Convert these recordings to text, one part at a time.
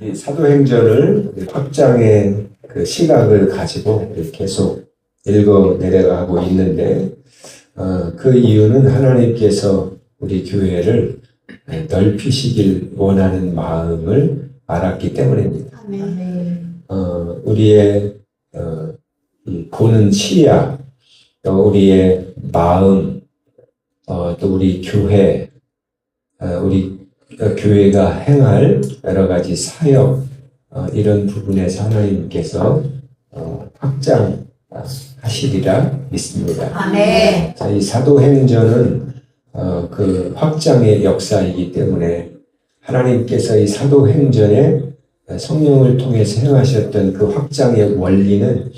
이 사도행전을 확장의 그 시각을 가지고 계속 읽어 내려가고 있는데, 그 이유는 하나님께서 우리 교회를 넓히시길 원하는 마음을 알았기 때문입니다. 우리의 보는 시야, 또 우리의 마음, 또 우리 교회, 우리 교회가 행할 여러 가지 사역, 이런 부분에서 하나님께서 확장하시리라 믿습니다. 아멘. 자, 이 사도행전은 그 확장의 역사이기 때문에 하나님께서 이 사도행전에 성령을 통해서 행하셨던 그 확장의 원리는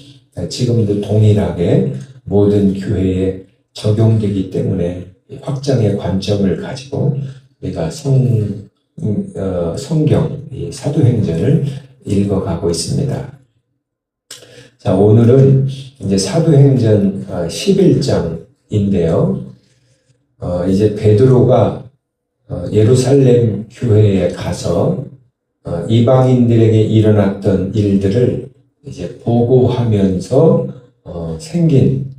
지금도 동일하게 모든 교회에 적용되기 때문에 확장의 관점을 가지고 우리가 성경, 이 사도행전을 읽어가고 있습니다. 자, 오늘은 이제 사도행전 11장인데요. 이제 베드로가 예루살렘 교회에 가서 이방인들에게 일어났던 일들을 이제 보고하면서 생긴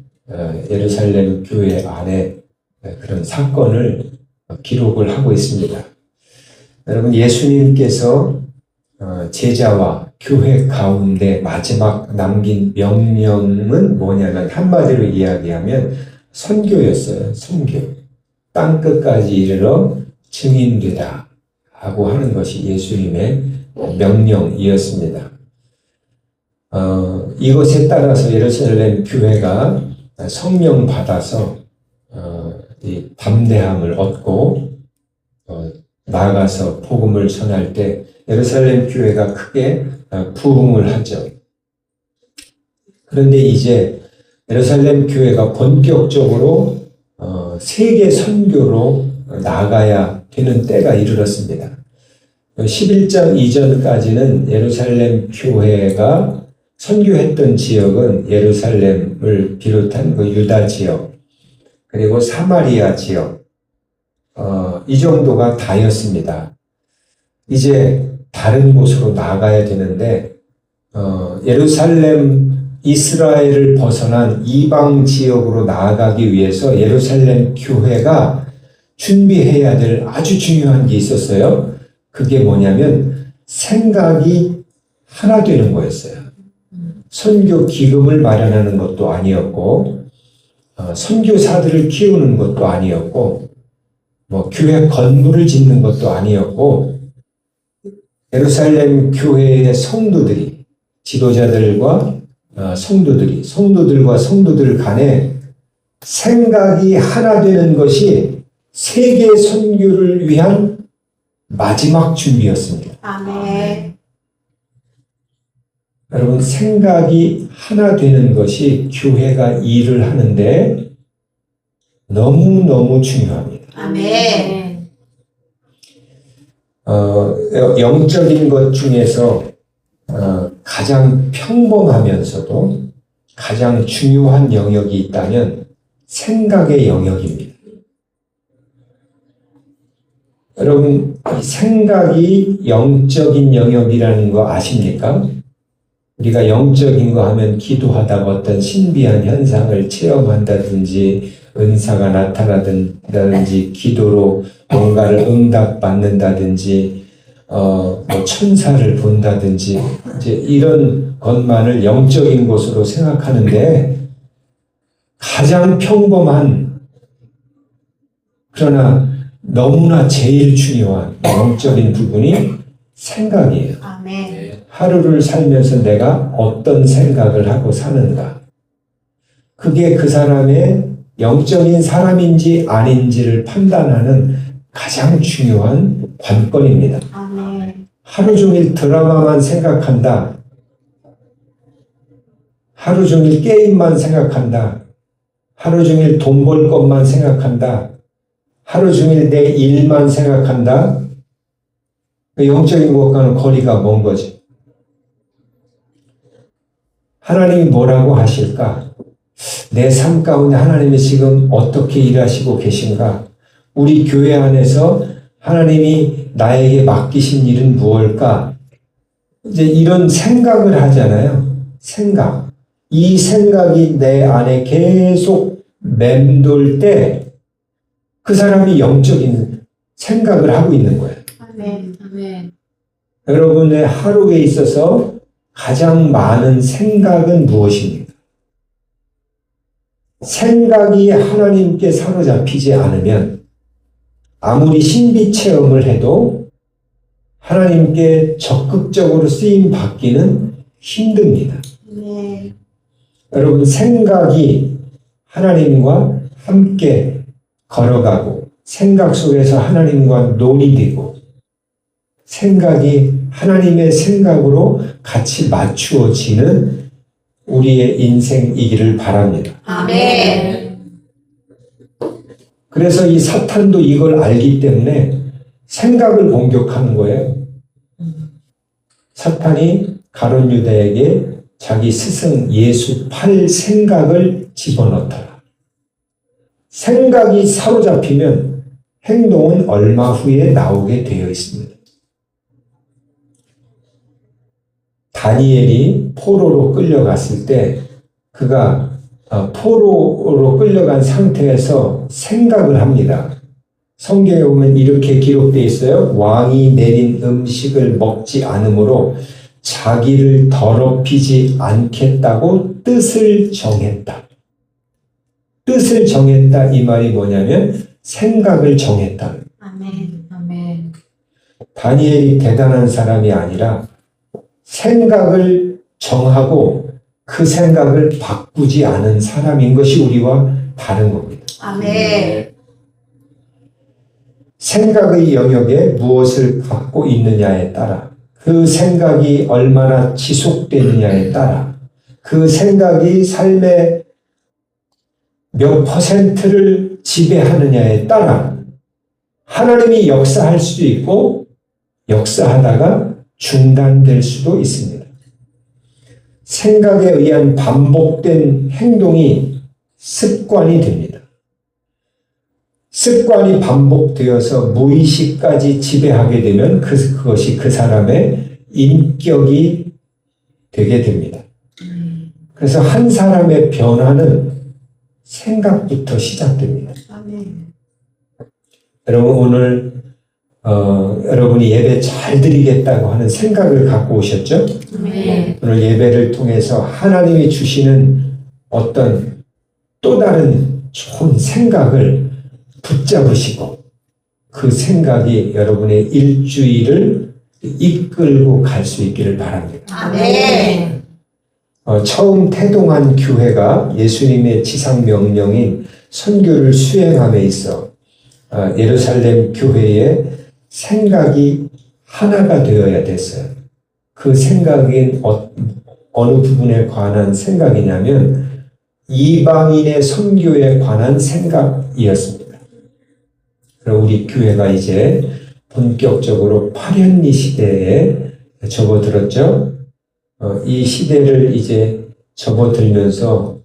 예루살렘 교회 안에 그런 사건을 기록을 하고 있습니다. 여러분, 예수님께서 제자와 교회 가운데 마지막 남긴 명령은 뭐냐면 한마디로 이야기하면 선교였어요. 선교. 땅끝까지 이르러 증인되라 하고 하는 것이 예수님의 명령이었습니다. 이것에 따라서 예루살렘 교회가 성령 받아서 이 담대함을 얻고 나아가서 복음을 전할 때 예루살렘 교회가 크게 부흥을 하죠. 그런데 이제 예루살렘 교회가 본격적으로 세계 선교로 나가야 되는 때가 이르렀습니다. 11장 이전까지는 예루살렘 교회가 선교했던 지역은 예루살렘을 비롯한 그 유다 지역, 그리고 사마리아 지역, 이 정도가 다였습니다. 이제 다른 곳으로 나가야 되는데, 예루살렘, 이스라엘을 벗어난 이방 지역으로 나아가기 위해서 예루살렘 교회가 준비해야 될 아주 중요한 게 있었어요. 그게 뭐냐면 생각이 하나 되는 거였어요. 선교 기금을 마련하는 것도 아니었고, 선교사들을 키우는 것도 아니었고, 교회 건물을 짓는 것도 아니었고, 예루살렘 교회의 성도들이, 지도자들과 성도들과 성도들 간에 생각이 하나 되는 것이 세계 선교를 위한 마지막 준비였습니다. 아멘. 여러분, 생각이 하나 되는 것이 교회가 일을 하는데 너무너무 중요합니다. 아멘. 영적인 것 중에서 가장 평범하면서도 가장 중요한 영역이 있다면 생각의 영역입니다. 여러분, 생각이 영적인 영역이라는 거 아십니까? 우리가 영적인 거 하면 기도하다가 어떤 신비한 현상을 체험한다든지 은사가 나타나든지 기도로 뭔가를 응답받는다든지 천사를 본다든지 이제 이런 것만을 영적인 것으로 생각하는데 가장 평범한 그러나 너무나 제일 중요한 영적인 부분이 생각이에요. 아멘. 하루를 살면서 내가 어떤 생각을 하고 사는가. 그게 그 사람의 영적인 사람인지 아닌지를 판단하는 가장 중요한 관건입니다. 아멘. 하루 종일 드라마만 생각한다. 하루 종일 게임만 생각한다. 하루 종일 돈 벌 것만 생각한다. 하루 종일 내 일만 생각한다. 영적인 것과는 거리가 먼 거지. 하나님이 뭐라고 하실까? 내 삶 가운데 하나님이 지금 어떻게 일하시고 계신가? 우리 교회 안에서 하나님이 나에게 맡기신 일은 무엇일까? 이제 이런 생각을 하잖아요. 생각. 이 생각이 내 안에 계속 맴돌 때 그 사람이 영적인 생각을 하고 있는 거예요. 아멘. 아멘. 여러분의 하루에 있어서 가장 많은 생각은 무엇입니까? 생각이 하나님께 사로잡히지 않으면 아무리 신비 체험을 해도 하나님께 적극적으로 쓰임 받기는 힘듭니다. 네. 여러분, 생각이 하나님과 함께 걸어가고 생각 속에서 하나님과 논의되고 생각이 하나님의 생각으로 같이 맞추어지는 우리의 인생이기를 바랍니다. 아멘. 그래서 이 사탄도 이걸 알기 때문에 생각을 공격하는 거예요. 사탄이 가룟 유다에게 자기 스승 예수 팔 생각을 집어넣더라. 생각이 사로잡히면 행동은 얼마 후에 나오게 되어 있습니다. 다니엘이 포로로 끌려갔을 때 그가 포로로 끌려간 상태에서 생각을 합니다. 성경에 보면 이렇게 기록되어 있어요. 왕이 내린 음식을 먹지 않으므로 자기를 더럽히지 않겠다고 뜻을 정했다. 뜻을 정했다 이 말이 뭐냐면 생각을 정했다. 아멘. 아멘. 다니엘이 대단한 사람이 아니라 생각을 정하고 그 생각을 바꾸지 않은 사람인 것이 우리와 다른 겁니다. 아멘. 생각의 영역에 무엇을 갖고 있느냐에 따라 그 생각이 얼마나 지속되느냐에 따라 그 생각이 삶의 몇 퍼센트를 지배하느냐에 따라 하나님이 역사할 수도 있고 역사하다가 중단될 수도 있습니다. 생각에 의한 반복된 행동이 습관이 됩니다. 습관이 반복되어서 무의식까지 지배하게 되면 그것이 그 사람의 인격이 되게 됩니다. 그래서 한 사람의 변화는 생각부터 시작됩니다. 아멘. 여러분 오늘 여러분이 예배 잘 드리겠다고 하는 생각을 갖고 오셨죠? 아멘. 오늘 예배를 통해서 하나님이 주시는 어떤 또 다른 좋은 생각을 붙잡으시고 그 생각이 여러분의 일주일을 이끌고 갈 수 있기를 바랍니다. 아멘. 처음 태동한 교회가 예수님의 지상 명령인 선교를 수행함에 있어 예루살렘 교회의 생각이 하나가 되어야 됐어요. 그 생각인 어느 부분에 관한 생각이냐면 이방인의 선교에 관한 생각이었습니다. 그럼 우리 교회가 이제 본격적으로 파련리 시대에 접어들었죠. 이 시대를 이제 접어들면서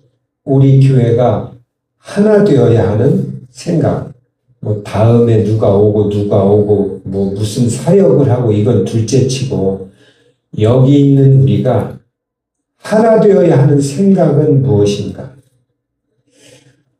우리 교회가 하나 되어야 하는 생각, 뭐 다음에 누가 오고 뭐 무슨 사역을 하고 이건 둘째치고 여기 있는 우리가 하나 되어야 하는 생각은 무엇인가?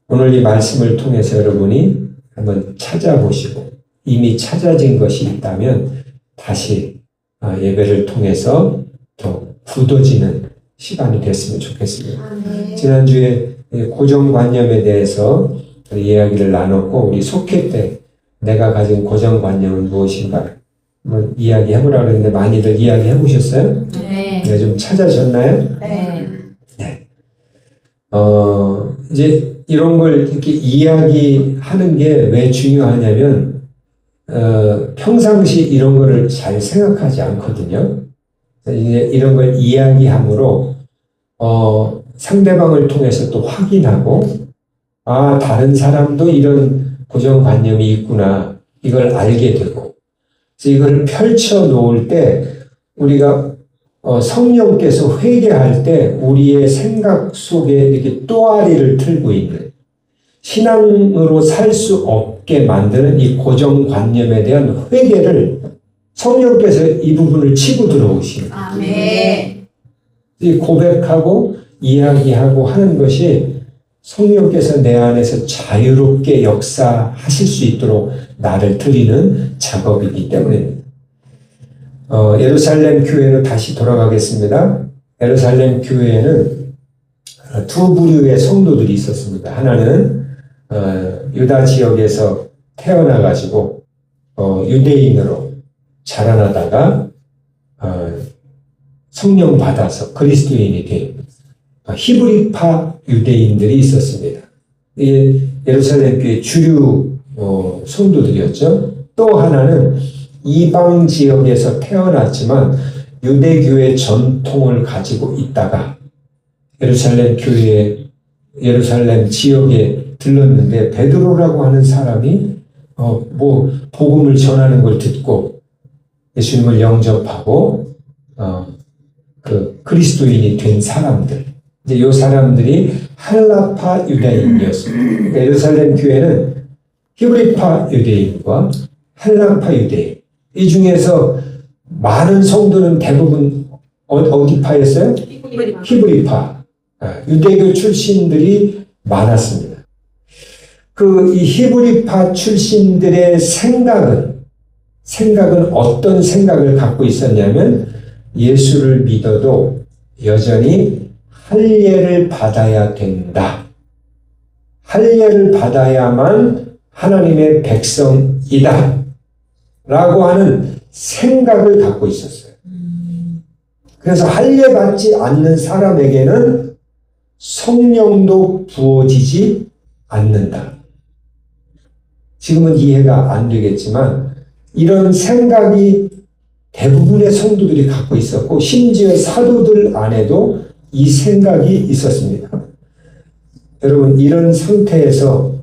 오늘 이 말씀을 통해서 여러분이 한번 찾아보시고 이미 찾아진 것이 있다면 다시 예배를 통해서 더 굳어지는 시간이 됐으면 좋겠습니다. 아멘. 지난주에 고정관념에 대해서 이야기를 나눴고 우리 속회 때 내가 가진 고정관념은 무엇인가 한번 이야기해보라고 했는데 많이들 이야기해보셨어요? 네. 네, 좀 찾아졌나요? 네. 이제 이런 걸 이렇게 이야기하는 게 왜 중요하냐면 평상시 이런 거를 잘 생각하지 않거든요. 이제 이런 걸 이야기함으로 상대방을 통해서 또 확인하고 다른 사람도 이런 고정관념이 있구나 이걸 알게 되고 그래서 이걸 펼쳐 놓을 때 우리가 성령께서 회개할 때 우리의 생각 속에 이렇게 또아리를 틀고 있는 신앙으로 살 수 없게 만드는 이 고정관념에 대한 회개를 성령께서 이 부분을 치고 들어오시는 거예요. 아멘. 이 고백하고 이야기하고 하는 것이 성령께서 내 안에서 자유롭게 역사하실 수 있도록 나를 드리는 작업이기 때문입니다. 예루살렘 교회로 다시 돌아가겠습니다. 예루살렘 교회에는 두 부류의 성도들이 있었습니다. 하나는 유다 지역에서 태어나가지고 유대인으로 자라나다가 성령 받아서 그리스도인이 된 히브리파 유대인들이 있었습니다. 이게 예루살렘 교회 주류 성도들이었죠. 또 하나는 이방 지역에서 태어났지만 유대교의 전통을 가지고 있다가 예루살렘 지역에 들렀는데 베드로라고 하는 사람이 복음을 전하는 걸 듣고 예수님을 영접하고 그리스도인이 된 사람들, 이제 이 사람들이 할라파 유대인이었습니다. 그러니까 예루살렘 교회는 히브리파 유대인과 할라파 유대인, 이 중에서 많은 성도는 대부분 어디 파였어요? 히브리파, 유대교 출신들이 많았습니다. 이 히브리파 출신들의 생각은 어떤 생각을 갖고 있었냐면 예수를 믿어도 여전히 할례를 받아야 된다. 할례를 받아야만 하나님의 백성이다. 라고 하는 생각을 갖고 있었어요. 그래서 할례 받지 않는 사람에게는 성령도 부어지지 않는다. 지금은 이해가 안 되겠지만 이런 생각이 대부분의 성도들이 갖고 있었고 심지어 사도들 안에도 이 생각이 있었습니다. 여러분, 이런 상태에서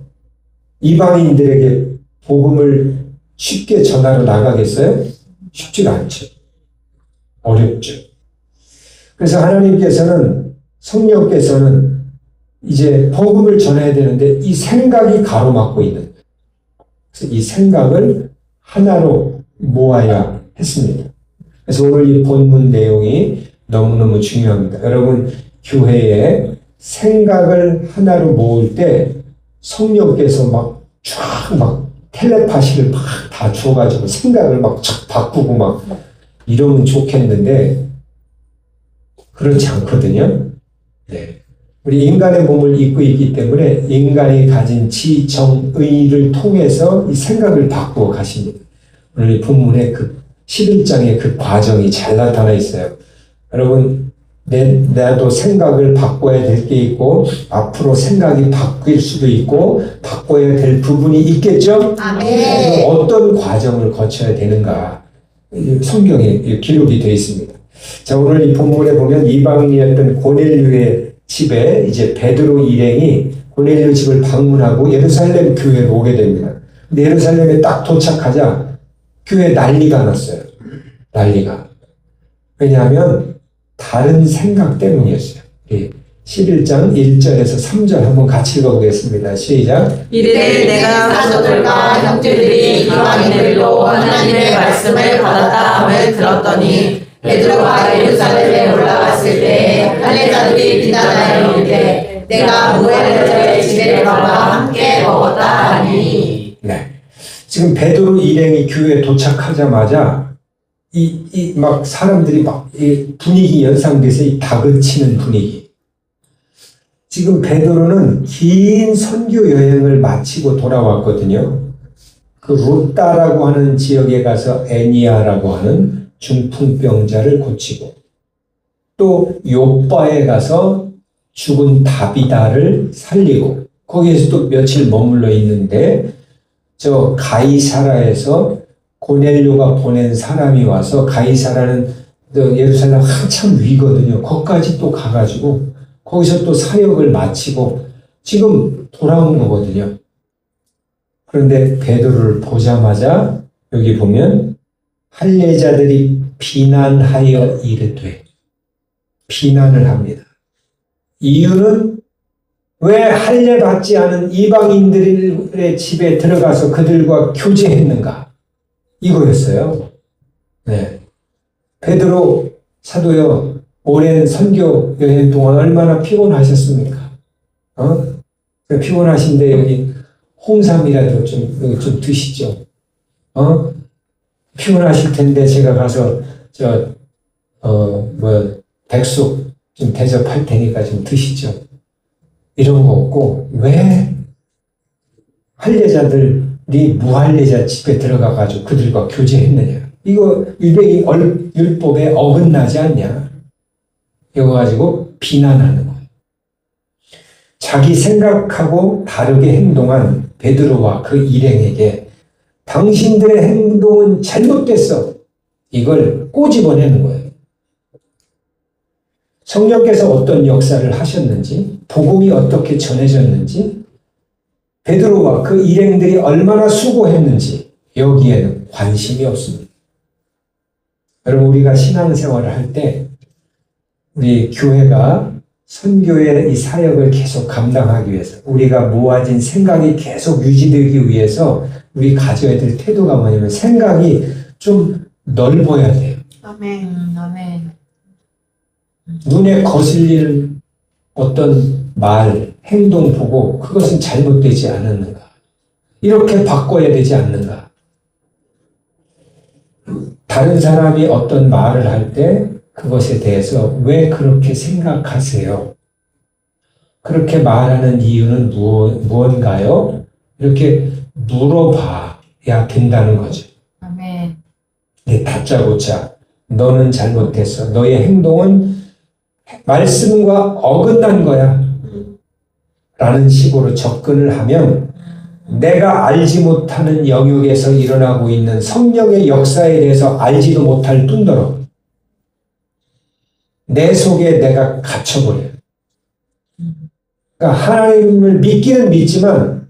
이방인들에게 복음을 쉽게 전하러 나가겠어요? 쉽지가 않죠. 어렵죠. 그래서 하나님께서는, 성령께서는 이제 복음을 전해야 되는데 이 생각이 가로막고 있는 거예요. 그래서 이 생각을 하나로 모아야 했습니다. 그래서 오늘 이 본문 내용이 너무너무 중요합니다. 여러분, 교회에 생각을 하나로 모을 때 성령께서 텔레파시를 다 줘가지고 생각을 쫙 바꾸고 이러면 좋겠는데 그렇지 않거든요. 네. 우리 인간의 몸을 입고 있기 때문에 인간이 가진 지정의를 통해서 이 생각을 바꾸어 가십니다. 오늘 이 본문에 11장의 그 과정이 잘 나타나 있어요. 여러분, 나도 생각을 바꿔야 될 게 있고 앞으로 생각이 바뀔 수도 있고 바꿔야 될 부분이 있겠죠? 아멘. 어떤 과정을 거쳐야 되는가 성경에 기록이 되어 있습니다. 자, 오늘 이 본문에 보면 이방인이었던 고넬료의 집에 이제 베드로 일행이 고넬료 집을 방문하고 예루살렘 교회로 오게 됩니다. 근데 예루살렘에 딱 도착하자 교회에 난리가 났어요. 난리가. 왜냐하면 다른 생각 때문이었어요. 11장 1절에서 3절 한번 같이 읽어보겠습니다. 시작. 이르되 내가 사도들과 형제들이 이방인들로 하나님의 말씀을 받았다 함을 들었더니 베드로가 예루살렘에 올라갔을 때 할례자들이 비난하여 이르되 내가 무할례자의 집에 들어가 함께 먹었다 하니. 네. 지금 베드로 일행이 교회에 도착하자마자 사람들이 이 분위기 연상돼서 이 다그치는 분위기. 지금 베드로는 긴 선교 여행을 마치고 돌아왔거든요. 그 루따라고 하는 지역에 가서 애니아라고 하는 중풍병자를 고치고 또 요빠에 가서 죽은 다비다를 살리고 거기에서 또 며칠 머물러 있는데 저 가이사라에서 고넬료가 보낸 사람이 와서 가이사라는 예루살렘 한참 위거든요. 거기까지 또 가가지고 거기서 또 사역을 마치고 지금 돌아온 거거든요. 그런데 베드로를 보자마자 여기 보면 할례자들이 비난하여 이르되 비난을 합니다. 이유는 왜 할례 받지 않은 이방인들의 집에 들어가서 그들과 교제했는가? 이거였어요. 네. 베드로 사도요, 오랜 선교 여행 동안 얼마나 피곤하셨습니까? 피곤하신데 여기 홍삼이라도 좀 드시죠. 피곤하실 텐데 제가 가서 백숙 좀 대접할 테니까 좀 드시죠. 이런 거 없고, 왜 할례자들이 무할례자 집에 들어가가지고 그들과 교제했느냐. 이거 유대인 율법에 어긋나지 않냐. 이거 가지고 비난하는 거예요. 자기 생각하고 다르게 행동한 베드로와 그 일행에게 당신들의 행동은 잘못됐어. 이걸 꼬집어내는 거예요. 성령께서 어떤 역사를 하셨는지, 복음이 어떻게 전해졌는지, 베드로와 그 일행들이 얼마나 수고했는지 여기에는 관심이 없습니다. 여러분, 우리가 신앙생활을 할 때 우리 교회가 선교의 이 사역을 계속 감당하기 위해서, 우리가 모아진 생각이 계속 유지되기 위해서 우리 가져야 될 태도가 뭐냐면 생각이 좀 넓어야 돼요. 아멘. 아멘. 눈에 거슬리는 어떤 말, 행동 보고 그것은 잘못되지 않았는가? 이렇게 바꿔야 되지 않는가? 다른 사람이 어떤 말을 할 때 그것에 대해서 왜 그렇게 생각하세요? 그렇게 말하는 이유는 무언가요? 이렇게 물어봐야 된다는 거죠. 아멘. 네, 다짜고짜 너는 잘못했어. 너의 행동은 말씀과 어긋난 거야. 라는 식으로 접근을 하면 내가 알지 못하는 영역에서 일어나고 있는 성령의 역사에 대해서 알지도 못할 뿐더러 내 속에 내가 갇혀버려요. 그러니까 하나님을 믿기는 믿지만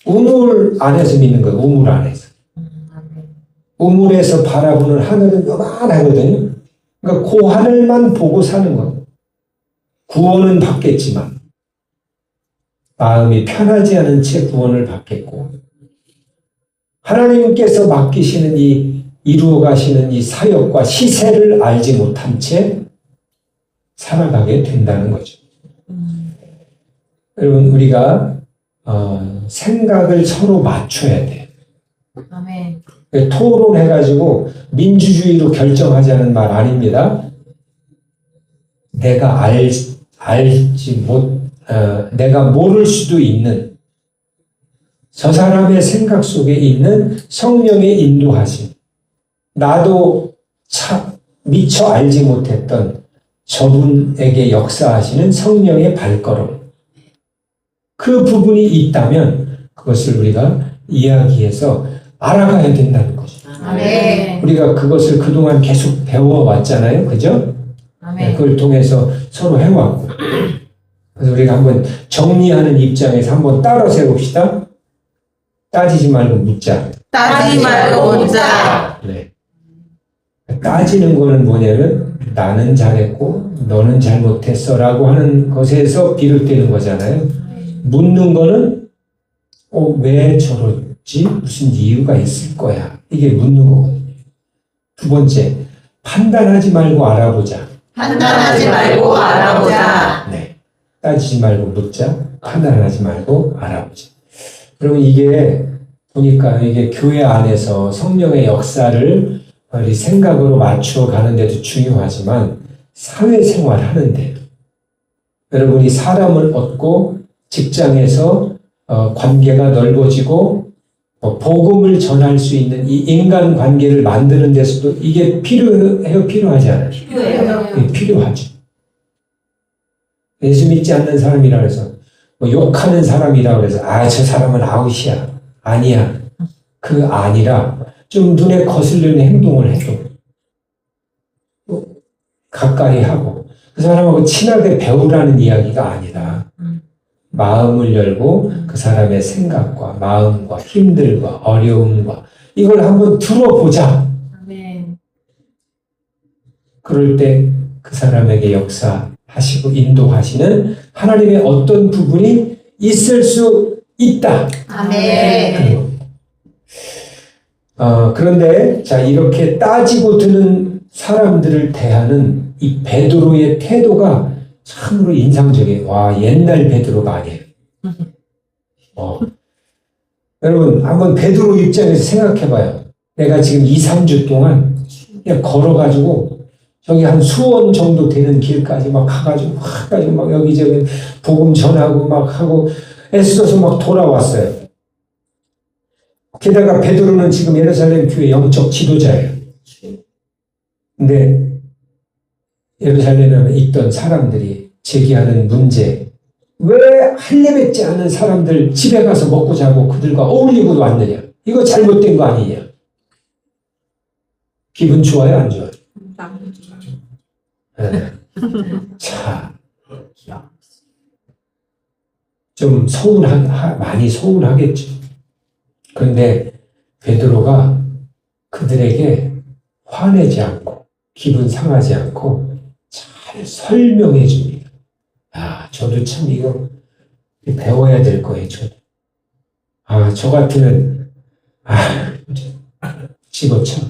우물 안에서 믿는 거예요. 우물 안에서. 우물에서 바라보는 하늘은 요만하거든요. 그러니까 그 하늘만 보고 사는 거예요. 구원은 받겠지만 마음이 편하지 않은 채 구원을 받겠고, 하나님께서 맡기시는 이루어 가시는 이 사역과 시세를 알지 못한 채 살아가게 된다는 거죠. 여러분, 우리가 생각을 서로 맞춰야 돼요. 아멘. 토론해가지고 민주주의로 결정하자는 말 아닙니다. 내가 내가 모를 수도 있는 저 사람의 생각 속에 있는 성령의 인도하심, 나도 미처 알지 못했던 저분에게 역사하시는 성령의 발걸음, 그 부분이 있다면 그것을 우리가 이야기해서 알아가야 된다는 거죠. 아멘. 우리가 그것을 그동안 계속 배워왔잖아요. 그죠? 아멘. 그걸 통해서 서로 해왔고. 그래서 우리가 한번 정리하는 입장에서 한번 따라 세봅시다. 따지지 말고 묻자. 따지지 말고 묻자. 네. 따지는 거는 뭐냐면 나는 잘했고 너는 잘못했어 라고 하는 것에서 비롯되는 거잖아요. 묻는 거는 왜 저러지? 무슨 이유가 있을 거야. 이게 묻는 거거든요. 두 번째, 판단하지 말고 알아보자. 판단하지 말고 알아보자. 네. 따지지 말고 묻자. 판단하지 말고 알아보자. 그러면 이게 보니까 이게 교회 안에서 성령의 역사를 우리 생각으로 맞춰 가는 데도 중요하지만 사회생활 하는데 여러분이 사람을 얻고 직장에서 관계가 넓어지고 복음을 전할 수 있는 이 인간 관계를 만드는 데서도 이게 필요해요? 필요하지 않아요? 필요해요. 네, 필요하죠. 예수 믿지 않는 사람이라 해서 욕하는 사람이라 그래서 저 사람은 아웃이야. 아니야. 그 아니라 좀 눈에 거슬리는 행동을 해도 가까이 하고 그 사람하고 친하게 배우라는 이야기가 아니라 마음을 열고 그 사람의 생각과 마음과 힘들과 어려움과 이걸 한번 들어보자. 아멘. 그럴 때 그 사람에게 역사하시고 인도하시는 하나님의 어떤 부분이 있을 수 있다. 아멘. 그런데 자 이렇게 따지고 드는 사람들을 대하는 이 베드로의 태도가 참으로 인상적이에요. 와, 옛날 베드로가 아니에요. 여러분 한번 베드로 입장에서 생각해봐요. 내가 지금 2, 3주 동안 그냥 걸어가지고 저기 한 수원 정도 되는 길까지 막 가가지고 막 여기저기 복음 전하고 막 하고 애써서 막 돌아왔어요. 게다가 베드로는 지금 예루살렘 교회 영적 지도자예요. 근데 예루살렘에 있던 사람들이 제기하는 문제, 왜 할례 맺지 않은 사람들 집에 가서 먹고 자고 그들과 어울리고 왔느냐? 이거 잘못된 거 아니냐? 기분 좋아요, 안 좋아요? 네. 자, 좀 많이 서운하겠죠. 그런데 베드로가 그들에게 화내지 않고 기분 상하지 않고 잘 설명해 줍니다. 저도 참 이거 배워야 될 거예요. 저도. 저 같으면 집어쳐.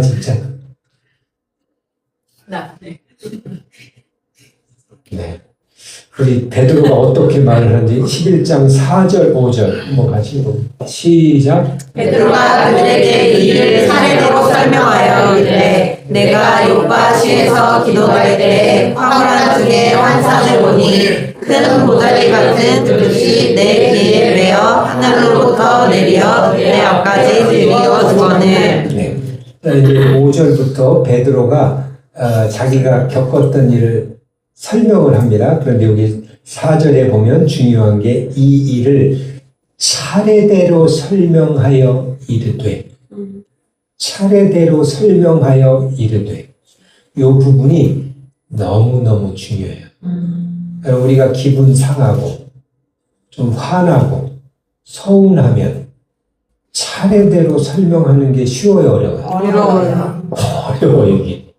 진짜. 네. 우리 베드로가 어떻게 말을 하는지 11장 4절 5절 한번 같이 시작. 베드로가 그들에게 이 일을 사례대로 설명하여 이르되 내가 요파시에서 기도할 때 황홀한 중에 환상을 보니 큰 보자기 같은 그릇이 내 귀에 매어 하늘로부터 내려 내 앞까지 들이어 주거늘. 네. 이제 5절부터 베드로가 자기가 겪었던 일을 설명을 합니다. 그런데 여기 4절에 보면 중요한 게 이 일을 차례대로 설명하여 이르되 차례대로 설명하여 이르되 이 부분이 너무너무 중요해요. 우리가 기분 상하고 좀 화나고 서운하면 차례대로 설명하는 게 쉬워요, 어려워요? 어려워요, 이게.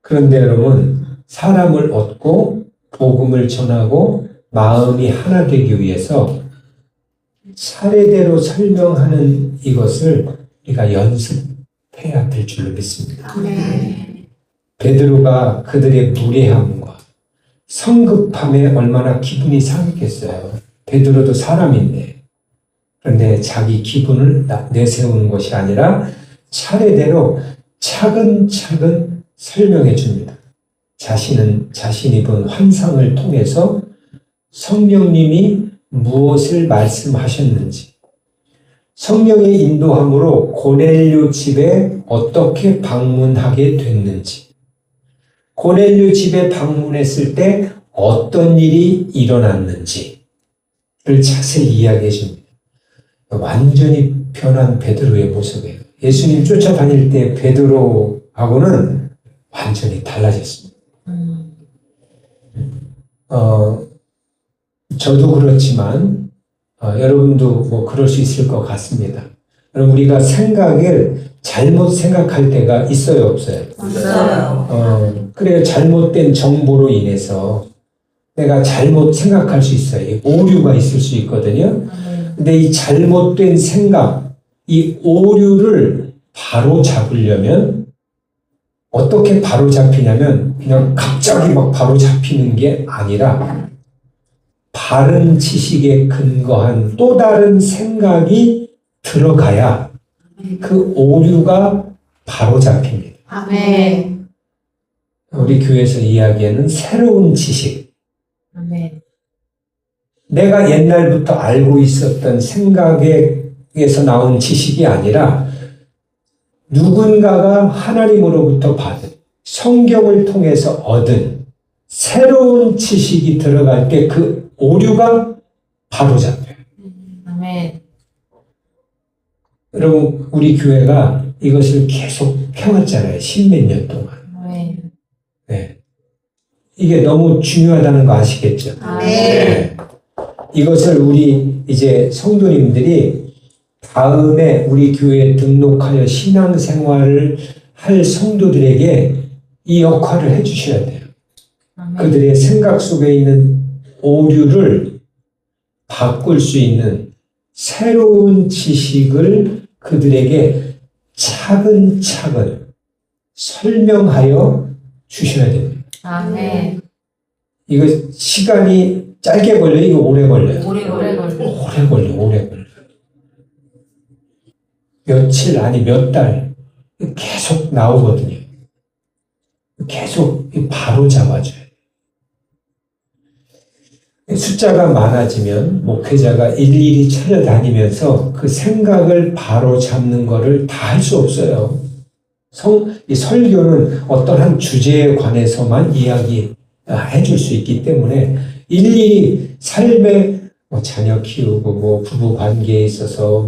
그런데 여러분 사람을 얻고 복음을 전하고 마음이 하나 되기 위해서 차례대로 설명하는 이것을 우리가 연습해야 될 줄로 믿습니다. 베드로가 그들의 무례함과 성급함에 얼마나 기분이 상했겠어요. 베드로도 사람인데. 그런데 자기 기분을 내세우는 것이 아니라 차례대로 차근차근 설명해 줍니다. 자신이 본 환상을 통해서 성령님이 무엇을 말씀하셨는지, 성령의 인도함으로 고넬료 집에 어떻게 방문하게 됐는지, 고넬료 집에 방문했을 때 어떤 일이 일어났는지를 자세히 이야기해 줍니다. 완전히 변한 베드로의 모습이에요. 예수님 쫓아다닐 때 베드로하고는 완전히 달라졌습니다. 저도 그렇지만 여러분도 뭐 그럴 수 있을 것 같습니다. 여러분 우리가 생각을 잘못 생각할 때가 있어요, 없어요? 있어요. 그래요. 잘못된 정보로 인해서 내가 잘못 생각할 수 있어요. 오류가 있을 수 있거든요. 근데 이 잘못된 생각, 이 오류를 바로 잡으려면 어떻게 바로 잡히냐면 그냥 갑자기 막 바로 잡히는 게 아니라 바른 지식에 근거한 또 다른 생각이 들어가야 그 오류가 바로 잡힙니다. 아멘. 우리 교회에서 이야기하는 새로운 지식. 아멘. 내가 옛날부터 알고 있었던 생각에서 나온 지식이 아니라 누군가가 하나님으로부터 받은 성경을 통해서 얻은 새로운 지식이 들어갈 때 그 오류가 바로 잡혀요. 아멘. 여러분 우리 교회가 이것을 계속 해왔잖아요. 10몇 년 동안. 아멘. 네. 이게 너무 중요하다는 거 아시겠죠? 아멘. 네. 이것을 우리 이제 성도님들이 다음에 우리 교회에 등록하여 신앙생활을 할 성도들에게 이 역할을 해주셔야 돼요. 아멘. 그들의 생각 속에 있는 오류를 바꿀 수 있는 새로운 지식을 그들에게 차근차근 설명하여 주셔야 됩니다. 아멘. 이거 시간이 짧게 걸려요? 이거 오래 걸려요? 오래 걸려. 오래 걸려. 며칠, 아니 몇 달 계속 나오거든요. 계속 바로 잡아줘요. 숫자가 많아지면 목회자가 일일이 찾아다니면서 그 생각을 바로 잡는 거를 다 할 수 없어요. 이 설교는 어떤 한 주제에 관해서만 이야기해 줄 수 있기 때문에 일일이 삶의 자녀 키우고 부부 관계에 있어서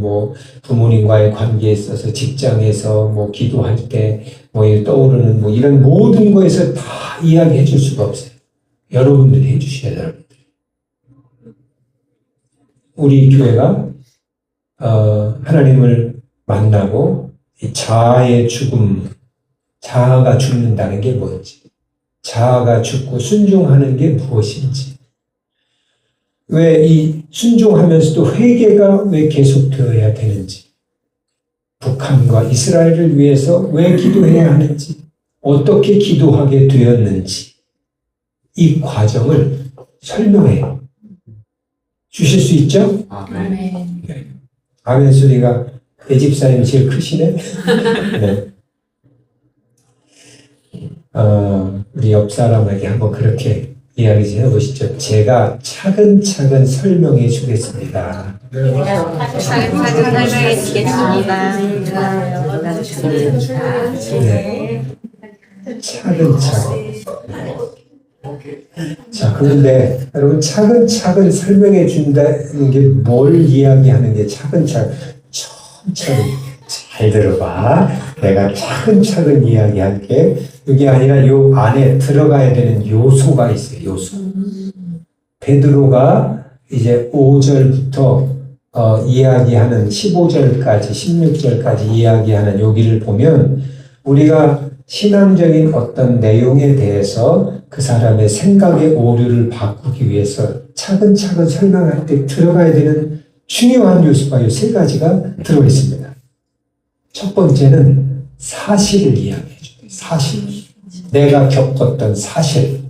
부모님과의 관계에 있어서 직장에서 기도할 때 떠오르는 이런 모든 거에서 다 이야기해 줄 수가 없어요. 여러분들이 해 주셔야 돼요. 우리 교회가 하나님을 만나고 이 자아의 죽음, 자아가 죽는다는 게 뭔지, 자아가 죽고 순종하는 게 무엇인지, 왜 이 순종하면서도 회개가 왜 계속되어야 되는지, 북한과 이스라엘을 위해서 왜 기도해야 하는지, 어떻게 기도하게 되었는지, 이 과정을 설명해 주실 수 있죠? 아멘. 네. 아멘 소리가 내 집사님이 제일 크시네? 네. 우리 옆 사람에게 한번 그렇게 이야기 좀 해보시죠. 제가 차근차근 설명해 주겠습니다. 차근차근 설명해 주겠습니다. 네. 차근차근. 자, 그런데 여러분 차근차근 설명해 준다는 게 뭘 이야기하는 게 차근차근, 천천히 잘 들어봐. 내가 차근차근 이야기할게. 이게 아니라 요 안에 들어가야 되는 요소가 있어요. 요소. 베드로가 이제 5절부터 이야기하는 15절까지 16절까지 이야기하는 여기를 보면 우리가 신앙적인 어떤 내용에 대해서 그 사람의 생각의 오류를 바꾸기 위해서 차근차근 설명할 때 들어가야 되는 중요한 요소가 이 세 가지가 들어있습니다. 첫 번째는 사실을 이야기해 줘요. 사실. 내가 겪었던 사실.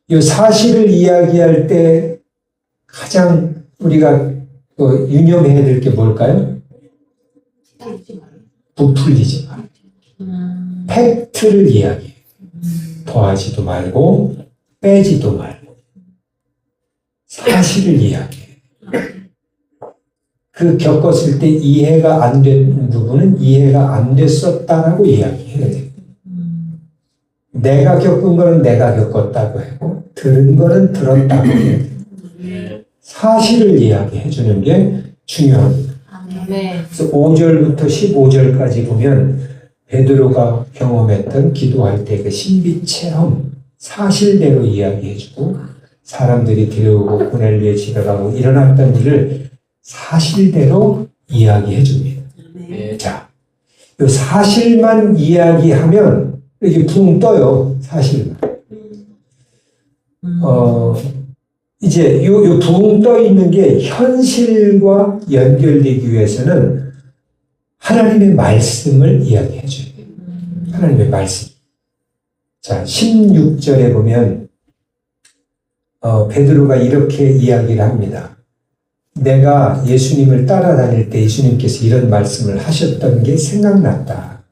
이 사실을 이야기할 때 가장 우리가 유념해야 될 게 뭘까요? 부풀리지 마. 팩트를 이야기해. 더하지도 말고 빼지도 말고 사실을 이야기해. 그 겪었을 때 이해가 안 된 부분은 이해가 안 됐었다라고 이야기해야 돼요. 내가 겪은 거는 내가 겪었다고 하고 들은 거는 들었다고 해야 돼요. 사실을 이야기해 주는 게 중요합니다. 그래서 5절부터 15절까지 보면 베드로가 경험했던 기도할 때 그 신비 체험 사실대로 이야기해주고 사람들이 데려오고 고넬료에 집에가고 일어났던 일을 사실대로 이야기해줍니다. 자, 이 사실만 이야기하면 이렇게 붕 떠요. 사실만. 이제 요 붕 떠 있는 게 현실과 연결되기 위해서는 하나님의 말씀을 이야기해 줘요. 하나님의 말씀. 자, 16절에 보면 베드로가 이렇게 이야기를 합니다. 내가 예수님을 따라다닐 때 예수님께서 이런 말씀을 하셨던 게 생각났다.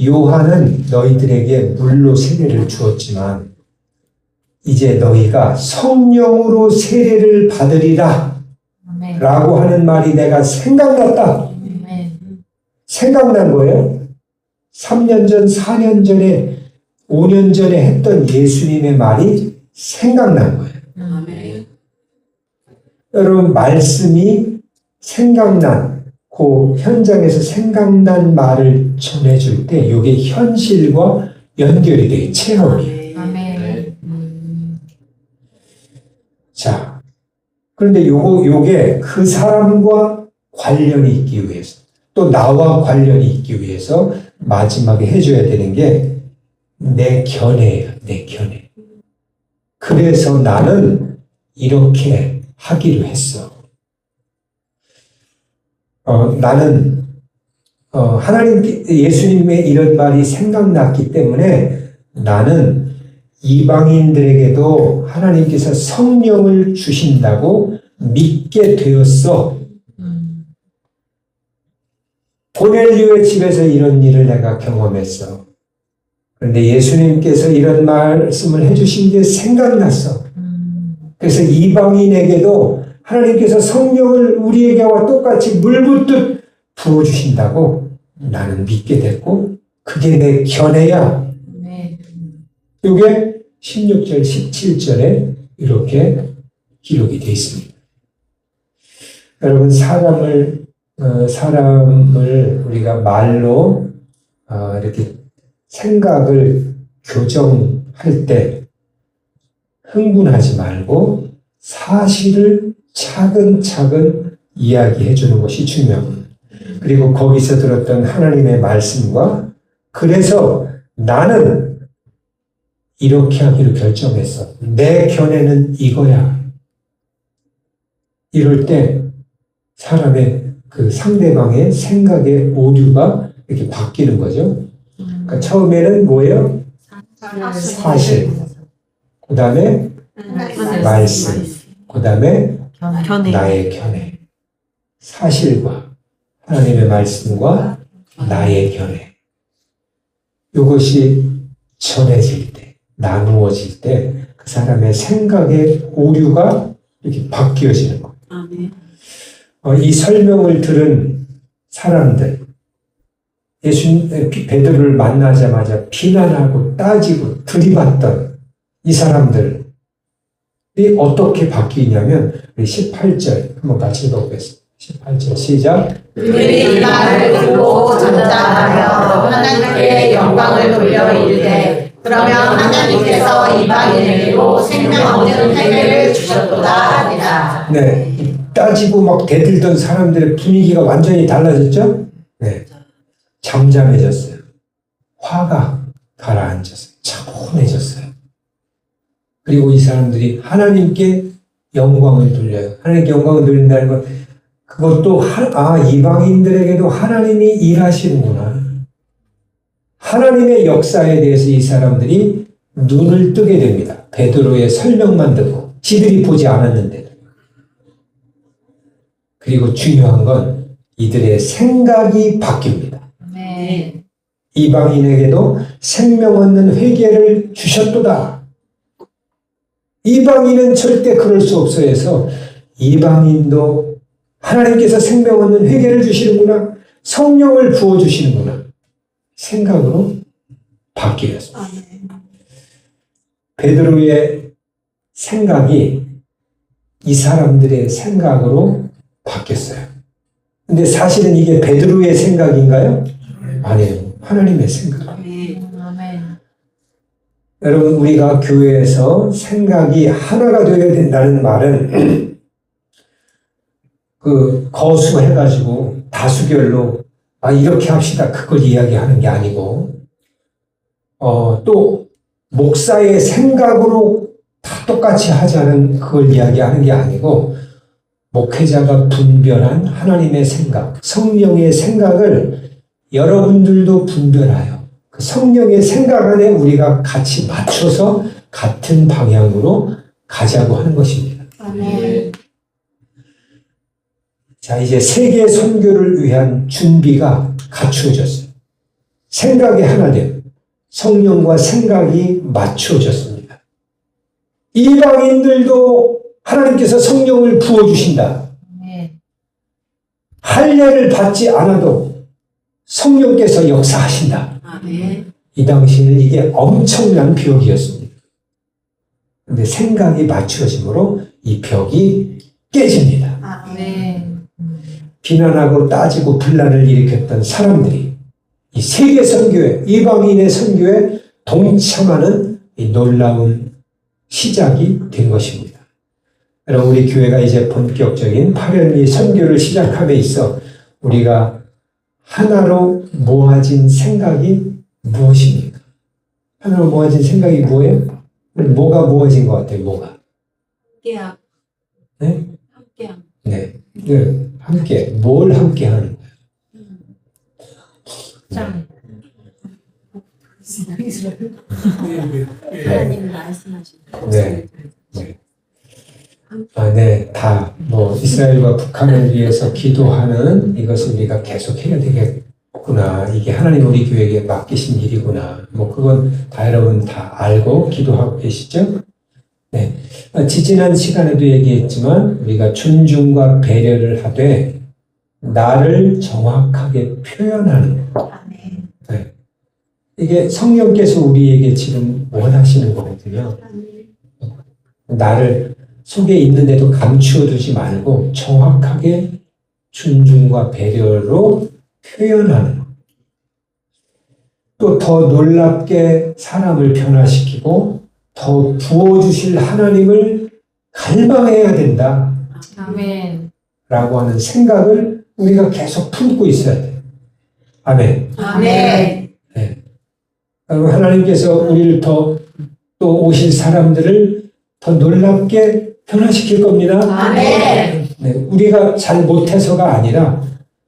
요한은 너희들에게 물로 세례를 주었지만 이제 너희가 성령으로 세례를 받으리라 라고 하는 말이 내가 생각났다. 생각난 거예요. 3년 전, 4년 전에, 5년 전에 했던 예수님의 말이 생각난 거예요. 여러분, 말씀이 생각난, 그 현장에서 생각난 말을 전해줄 때 이게 현실과 연결이 돼요. 체험이에요. 자, 그런데 요게 그 사람과 관련이 있기 위해서 또 나와 관련이 있기 위해서 마지막에 해줘야 되는 게 내 견해예요. 내 견해. 그래서 나는 이렇게 하기로 했어. 나는 예수님의 이런 말이 생각났기 때문에 나는 이방인들에게도 하나님께서 성령을 주신다고 믿게 되었어. 고넬료의 집에서 이런 일을 내가 경험했어. 그런데 예수님께서 이런 말씀을 해주신 게 생각났어. 그래서 이방인에게도 하나님께서 성령을 우리에게와 똑같이 물붓듯 부어주신다고 나는 믿게 됐고, 그게 내 견해야. 이게 16절, 17절에 이렇게 기록이 되어 있습니다. 여러분, 사람을 우리가 말로 이렇게 생각을 교정할 때 흥분하지 말고 사실을 차근차근 이야기해 주는 것이 중요합니다. 그리고 거기서 들었던 하나님의 말씀과 그래서 나는 이렇게 하기로 결정했어. 내 견해는 이거야. 이럴 때 사람의 그 상대방의 생각의 오류가 이렇게 바뀌는 거죠. 그러니까 처음에는 뭐예요? 사실. 그 다음에 말씀. 그 다음에 나의 견해. 사실과 하나님의 말씀과 나의 견해. 이것이 전해질 때, 나누어질 때 그 사람의 생각의 오류가 이렇게 바뀌어지는 겁니다. 이 설명을 들은 사람들, 베드로를 만나자마자 비난하고 따지고 들이받던 이 사람들이 어떻게 바뀌냐면 18절 한번 같이 읽어보겠습니다. 18절 시작. 그들이 이 말을 듣고 잠잠하며 하나님께 영광을 돌려 이르되 그러면 하나님께서 이방인에게도 생명 없는 회개를 주셨도다 하니라. 네, 따지고 막 대들던 사람들의 분위기가 완전히 달라졌죠? 네, 잠잠해졌어요. 화가 가라앉았어요. 차분해졌어요. 그리고 이 사람들이 하나님께 영광을 돌려요. 하나님께 영광을 돌린다는 건 그것도 이방인들에게도 하나님이 일하시는구나. 하나님의 역사에 대해서 이 사람들이 눈을 뜨게 됩니다. 베드로의 설명만 듣고 지들이 보지 않았는데도. 그리고 중요한 건 이들의 생각이 바뀝니다. 네. 이방인에게도 생명 얻는 회개를 주셨도다. 이방인은 절대 그럴 수 없어 해서 이방인도 하나님께서 생명 얻는 회개를 주시는구나. 성령을 부어주시는구나. 생각으로 바뀌었습니다. 베드로의 생각이 이 사람들의 생각으로 바뀌었어요. 근데 사실은 이게 베드로의 생각인가요? 아니에요. 하나님의 생각이에요. 여러분, 우리가 교회에서 생각이 하나가 되어야 된다는 말은 거수해가지고 다수결로 이렇게 합시다. 그걸 이야기하는 게 아니고, 또 목사의 생각으로 다 똑같이 하자는 그걸 이야기하는 게 아니고, 목회자가 분별한 하나님의 생각, 성령의 생각을 여러분들도 분별하여 그 성령의 생각 안에 우리가 같이 맞춰서 같은 방향으로 가자고 하는 것입니다. 아멘. 자, 이제 세계 선교를 위한 준비가 갖추어졌어요. 생각이 하나 돼요. 성령과 생각이 맞추어졌습니다. 이방인들도 하나님께서 성령을 부어주신다. 할례를 받지 않아도 성령께서 역사하신다. 이 당시에는 이게 엄청난 벽이었습니다. 그런데 생각이 맞추어짐으로 이 벽이 깨집니다. 비난하고 따지고 분란을 일으켰던 사람들이 이 세계 선교회, 이방인의 선교에 동참하는 이 놀라운 시작이 된 것입니다. 여러분, 우리 교회가 이제 본격적인 8년리 선교를 시작함에 있어 우리가 하나로 모아진 생각이 무엇입니까? 하나로 모아진 생각이 뭐예요? 뭐가 모아진 것 같아요? 뭐가? 함께함. 네? 함께함. 네. 함께 뭘 함께 하는 거예요? 참. 하나님 말씀하신 네. 네. 네, 다, 이스라엘과 북한을 위해서 기도하는 이것을 우리가 계속 해야 되겠구나. 이게 하나님 우리 교회에게 맡기신 일이구나. 그건 다 여러분 다 알고 기도하고 계시죠? 네. 지지난 시간에도 얘기했지만, 우리가 존중과 배려를 하되, 나를 정확하게 표현하는 것. 네. 이게 성령께서 우리에게 지금 원하시는 거거든요. 나를 속에 있는데도 감추어 두지 말고 정확하게 존중과 배려로 표현하는 것. 또 더 놀랍게 사람을 변화시키고 더 부어주실 하나님을 갈망해야 된다. 아멘. 라고 하는 생각을 우리가 계속 품고 있어야 돼요. 아멘. 아멘. 네. 하나님께서 우리를 또 오실 사람들을 더 놀랍게 변화시킬 겁니다. 아멘. 네, 우리가 잘 못해서가 아니라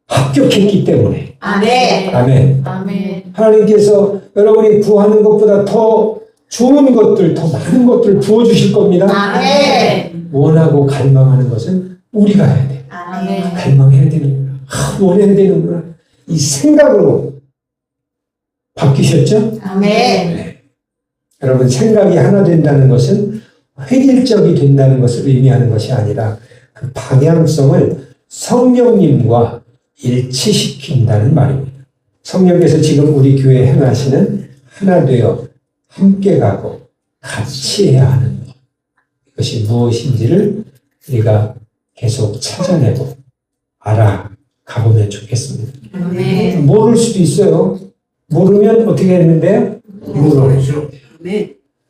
합격했기 때문에. 아멘. 아멘. 아멘. 하나님께서 여러분이 구하는 것보다 더 좋은 것들, 더 많은 것들을 부어주실 겁니다. 아멘. 원하고 갈망하는 것은 우리가 해야 돼요. 아멘. 갈망해야 되는구나. 원해야 되는구나. 이 생각으로 바뀌셨죠? 아멘. 네. 여러분, 생각이 하나 된다는 것은 획일적이 된다는 것을 의미하는 것이 아니라 그 방향성을 성령님과 일치시킨다는 말입니다. 성령께서 지금 우리 교회에 행하시는 하나 되어 함께 가고 같이 해야 하는 것. 이것이 무엇인지를 우리가 계속 찾아내고 알아가보면 좋겠습니다. 아멘. 모를 수도 있어요. 모르면 어떻게 했는데요? 물어보죠.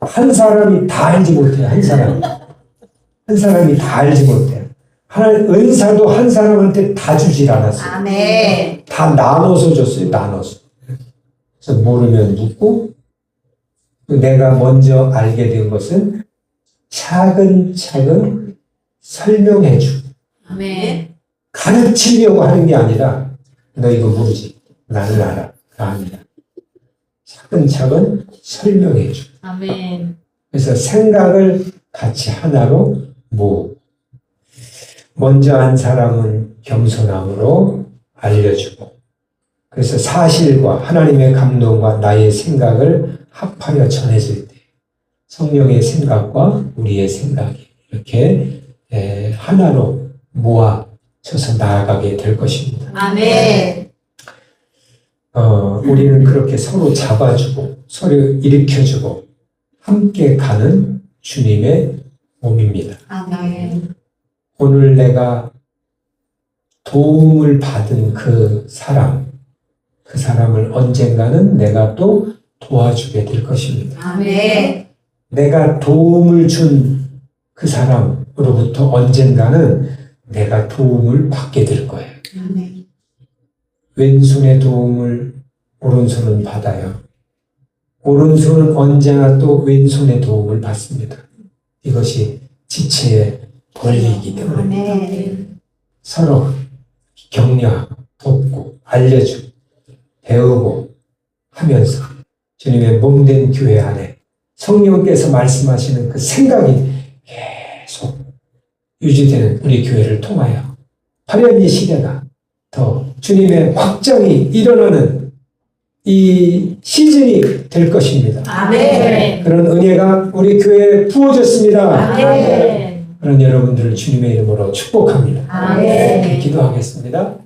한 사람이 다 알지 못해요. 한 사람이. 한 사람이 다 알지 못해요. 하나님 은사도 한 사람한테 다 주질 않았어요. 아멘. 다 나눠서 줬어요. 나눠서. 그래서 모르면 묻고 내가 먼저 알게 된 것은 차근차근 설명해 주고 아멘. 가르치려고 하는 게 아니라 너 이거 모르지. 나는 알아. 아니다. 차근차근 설명해 주고 아멘. 그래서 생각을 같이 하나로 모으고 먼저 한 사람은 겸손함으로 알려주고 그래서 사실과 하나님의 감동과 나의 생각을 합하여 전해질 때 성령의 생각과 우리의 생각이 이렇게 하나로 모아져서 나아가게 될 것입니다. 아멘. 우리는 그렇게 서로 잡아주고 서로 일으켜주고 함께 가는 주님의 몸입니다. 아멘. 오늘 내가 도움을 받은 그 사람을 언젠가는 내가 또 도와주게 될 것입니다. 아멘. 내가 도움을 준 그 사람으로부터 언젠가는 내가 도움을 받게 될 거예요. 아멘. 왼손의 도움을 오른손은 받아요. 오른손은 언제나 또 왼손의 도움을 받습니다. 이것이 지체의 권리이기 때문에 아멘. 서로 격려하고 돕고 알려주고 배우고 하면서 주님의 몸된 교회 안에 성령께서 말씀하시는 그 생각이 계속 유지되는 우리 교회를 통하여 화려한 이 시대가 더 주님의 확장이 일어나는 이 시즌이 될 것입니다. 아멘. 그런 은혜가 우리 교회에 부어졌습니다. 아멘. 그런 여러분들을 주님의 이름으로 축복합니다. 아멘. 기도하겠습니다.